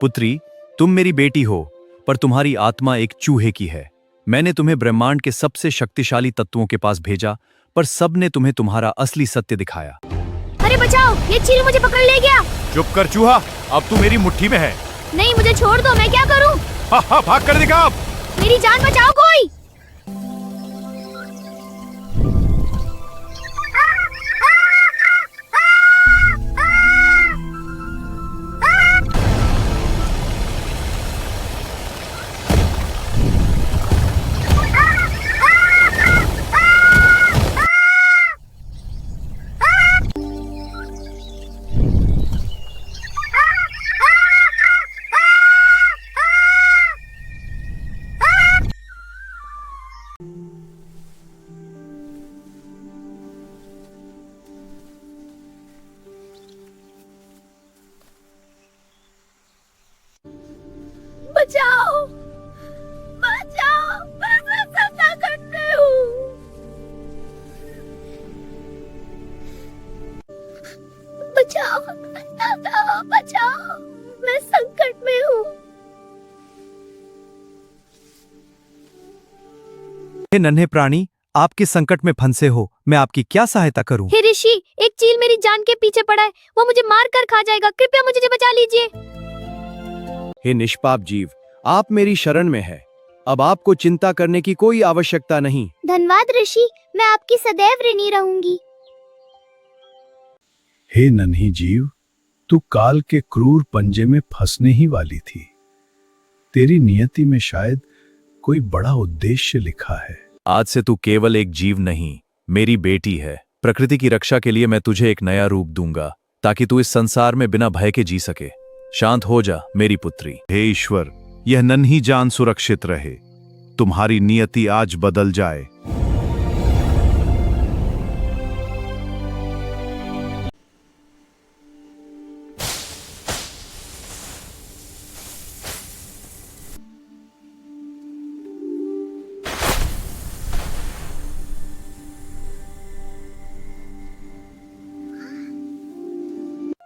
पुत्री, तुम मेरी बेटी हो, पर तुम्हारी आत्मा एक चूहे की है। मैंने तुम्हें ब्रह्मांड के सबसे शक्तिशाली तत्वों के पास भेजा, पर सबने तुम्हें तुम्हारा असली सत्य दिखाया। अरे बचाओ, ये चील मुझे पकड़ ले गया। चुप कर चूहा, अब तू मेरी मुट्ठी में है। नहीं, मुझे छोड़ दो, मैं क्या करूं? हा, भाग कर दिखा अब। मेरी जान बचाओ कोई। बचाओ, बचाओ, मैं संकट में हूँ। बचाओ, बचाओ, मैं संकट में हूँ। हे नन्हे प्राणी, आप किस संकट में फंसे हो? मैं आपकी क्या सहायता करूं? हे ऋषि, एक चील मेरी जान के पीछे पड़ा है, वो मुझे मार कर खा जाएगा, कृपया मुझे बचा लीजिए। हे निष्पाप जीव, आप मेरी शरण में है। अब आपको चिंता करने की कोई आवश्यकता नहीं। धन्यवाद ऋषि, मैं आपकी सदैव ऋणी रहूंगी। हे नन्ही जीव, तू काल के क्रूर पंजे में फंसने ही वाली थी। तेरी नियति में शायद कोई बड़ा उद्देश्य लिखा है। आज से तू केवल एक जीव नहीं, मेरी बेटी है। प्रकृति की रक्षा के लिए मैं तुझे एक नया रूप दूंगा, ताकि तू इस संसार में बिना भय के जी सके। शांत हो जा मेरी पुत्री। हे ईश्वर, यह नन्ही जान सुरक्षित रहे। तुम्हारी नियति आज बदल जाए।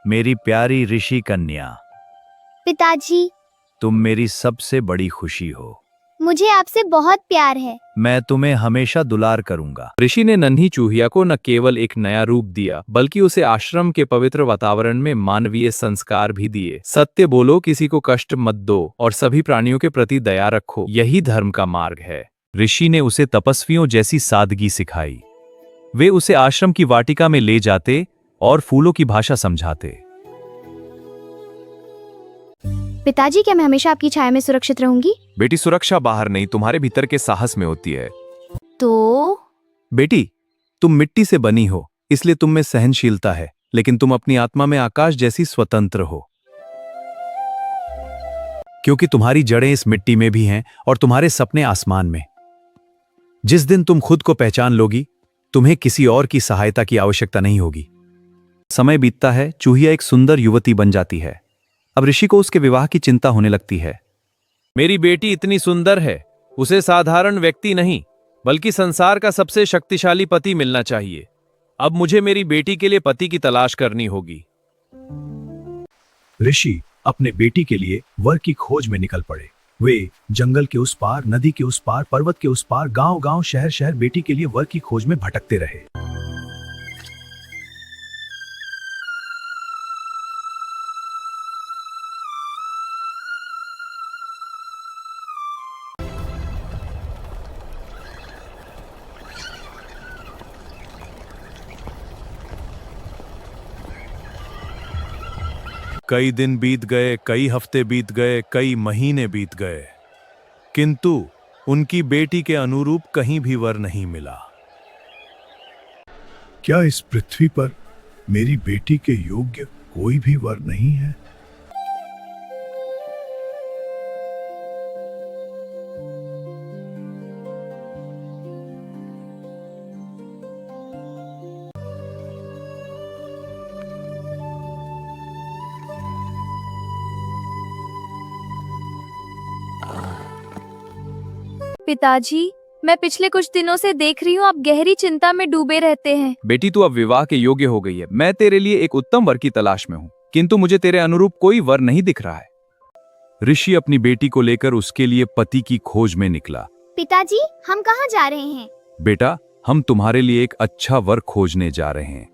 मेरी प्यारी ऋषि कन्या, पिताजी, तुम मेरी सबसे बड़ी खुशी हो। मुझे आपसे बहुत प्यार है। मैं तुम्हें हमेशा दुलार करूंगा। ऋषि ने नन्ही चूहिया को न केवल एक नया रूप दिया, बल्कि उसे आश्रम के पवित्र वातावरण में मानवीय संस्कार भी दिए। सत्य बोलो, किसी को कष्ट मत दो और सभी प्राणियों के प्रति दया रखो, यही धर्म का मार्ग है। ऋषि ने उसे तपस्वियों जैसी सादगी सिखाई। वे उसे आश्रम की वाटिका में ले जाते और फूलों की भाषा समझाते। पिताजी, क्या मैं हमेशा आपकी छाया में सुरक्षित रहूंगी? बेटी, सुरक्षा बाहर नहीं, तुम्हारे भीतर के साहस में होती है। तो बेटी, तुम मिट्टी से बनी हो, इसलिए तुम में सहनशीलता है, लेकिन तुम अपनी आत्मा में आकाश जैसी स्वतंत्र हो। क्योंकि तुम्हारी जड़ें इस मिट्टी में भी हैं और तुम्हारे सपने आसमान में। जिस दिन तुम खुद को पहचान लोगी, तुम्हें किसी और की सहायता की आवश्यकता नहीं होगी। समय बीतता है, चूहिया एक सुंदर युवती बन जाती है। अब ऋषि को उसके विवाह की चिंता होने लगती है। मेरी बेटी इतनी सुंदर है, उसे साधारण व्यक्ति नहीं, बल्कि संसार का सबसे शक्तिशाली पति मिलना चाहिए। अब मुझे मेरी बेटी के लिए पति की तलाश करनी होगी। ऋषि अपने बेटी के लिए वर की खोज में निकल पड़े। वे जंगल के उस पार, नदी के उस पार, पर्वत के उस पार, गांव-गांव, शहर-शहर बेटी के लिए वर की खोज में भटकते रहे। कई दिन बीत गए, कई हफ्ते बीत गए, कई महीने बीत गए, किंतु उनकी बेटी के अनुरूप कहीं भी वर नहीं मिला। क्या इस पृथ्वी पर मेरी बेटी के योग्य कोई भी वर नहीं है? पिताजी, मैं पिछले कुछ दिनों से देख रही हूँ आप गहरी चिंता में डूबे रहते हैं। बेटी, तू अब विवाह के योग्य हो गई है। मैं तेरे लिए एक उत्तम वर की तलाश में हूँ, किंतु मुझे तेरे अनुरूप कोई वर नहीं दिख रहा है। ऋषि अपनी बेटी को लेकर उसके लिए पति की खोज में निकला। पिताजी, हम कहाँ जा रहे हैं? बेटा, हम तुम्हारे लिए एक अच्छा वर खोजने जा रहे हैं।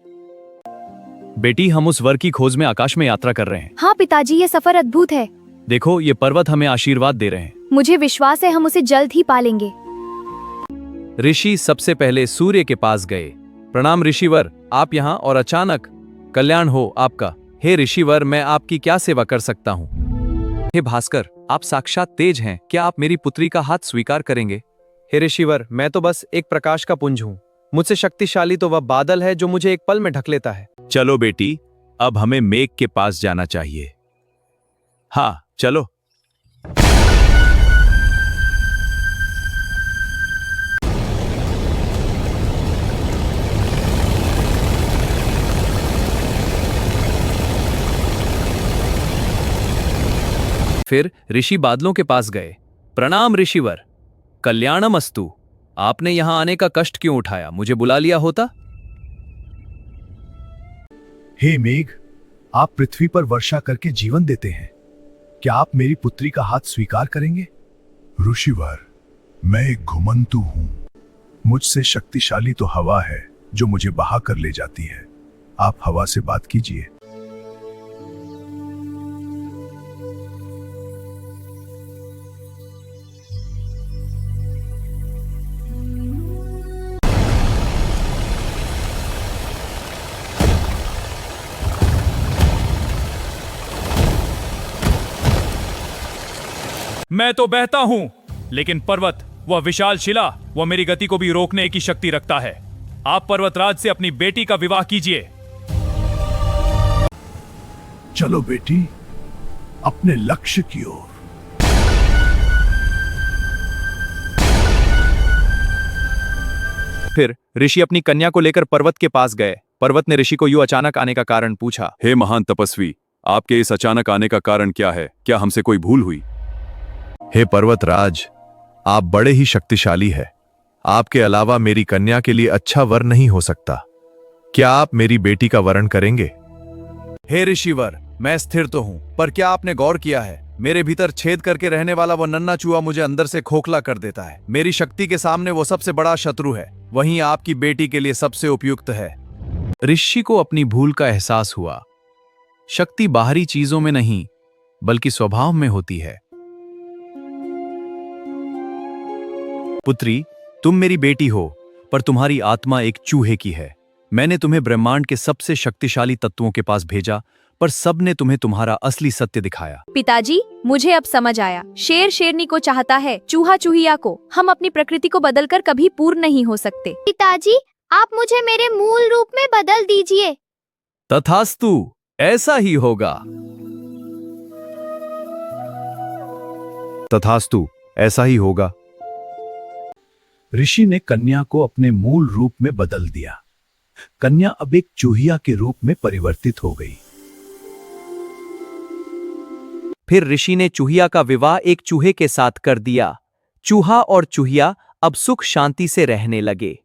बेटी, हम उस वर की खोज में आकाश में यात्रा कर रहे हैं। हाँ पिताजी, ये सफर अद्भुत है। देखो, ये पर्वत हमें आशीर्वाद दे रहे हैं। मुझे विश्वास है हम उसे जल्द ही पालेंगे। ऋषि सबसे पहले सूर्य के पास गए। प्रणाम ऋषिवर, आप यहाँ और अचानक। कल्याण हो आपका। हे ऋषिवर, मैं आपकी क्या सेवा कर सकता हूँ? हे भास्कर, आप साक्षात तेज हैं, क्या आप मेरी पुत्री का हाथ स्वीकार करेंगे? हे ऋषिवर, मैं तो बस एक प्रकाश का पुंज हूँ। मुझसे शक्तिशाली तो वह बादल है जो मुझे एक पल में ढक लेता है। चलो बेटी, अब हमें मेघ के पास जाना चाहिए। हाँ, चलो। फिर ऋषि बादलों के पास गए। प्रणाम ऋषिवर, कल्याणमस्तु। आपने यहां आने का कष्ट क्यों उठाया? मुझे बुला लिया होता। हे मेघ, आप पृथ्वी पर वर्षा करके जीवन देते हैं, क्या आप मेरी पुत्री का हाथ स्वीकार करेंगे? ऋषिवर, मैं एक घुमंतु हूं। मुझसे शक्तिशाली तो हवा है जो मुझे बहा कर ले जाती है। आप हवा से बात कीजिए। मैं तो बहता हूं, लेकिन पर्वत, वह विशाल शिला, वह मेरी गति को भी रोकने की शक्ति रखता है। आप पर्वतराज से अपनी बेटी का विवाह कीजिए। चलो बेटी, अपने लक्ष्य की ओर। फिर ऋषि अपनी कन्या को लेकर पर्वत के पास गए। पर्वत ने ऋषि को यूं अचानक आने का कारण पूछा। हे महान तपस्वी, आपके इस अचानक आने का कारण क्या है? क्या हमसे कोई भूल हुई? हे पर्वतराज, आप बड़े ही शक्तिशाली हैं। आपके अलावा मेरी कन्या के लिए अच्छा वर नहीं हो सकता। क्या आप मेरी बेटी का वरण करेंगे? हे ऋषिवर, मैं स्थिर तो हूं, पर क्या आपने गौर किया है, मेरे भीतर छेद करके रहने वाला वो नन्हा चूहा मुझे अंदर से खोखला कर देता है। मेरी शक्ति के सामने वो सबसे बड़ा शत्रु है, वहीं आपकी बेटी के लिए सबसे उपयुक्त है। ऋषि को अपनी भूल का एहसास हुआ। शक्ति बाहरी चीजों में नहीं, बल्कि स्वभाव में होती है। पुत्री, तुम मेरी बेटी हो, पर तुम्हारी आत्मा एक चूहे की है। मैंने तुम्हें ब्रह्मांड के सबसे शक्तिशाली तत्वों के पास भेजा, पर सबने तुम्हें तुम्हारा असली सत्य दिखाया। पिताजी, मुझे अब समझ आया। शेर शेरनी को चाहता है, चूहा चूहिया को। हम अपनी प्रकृति को बदलकर कभी पूर्ण नहीं हो सकते। पिताजी, आप मुझे मेरे मूल रूप में बदल दीजिए। तथास्तु, ऐसा ही होगा। तथास्तु, ऐसा ही होगा। ऋषि ने कन्या को अपने मूल रूप में बदल दिया। कन्या अब एक चूहिया के रूप में परिवर्तित हो गई। फिर ऋषि ने चूहिया का विवाह एक चूहे के साथ कर दिया। चूहा और चूहिया अब सुख शांति से रहने लगे।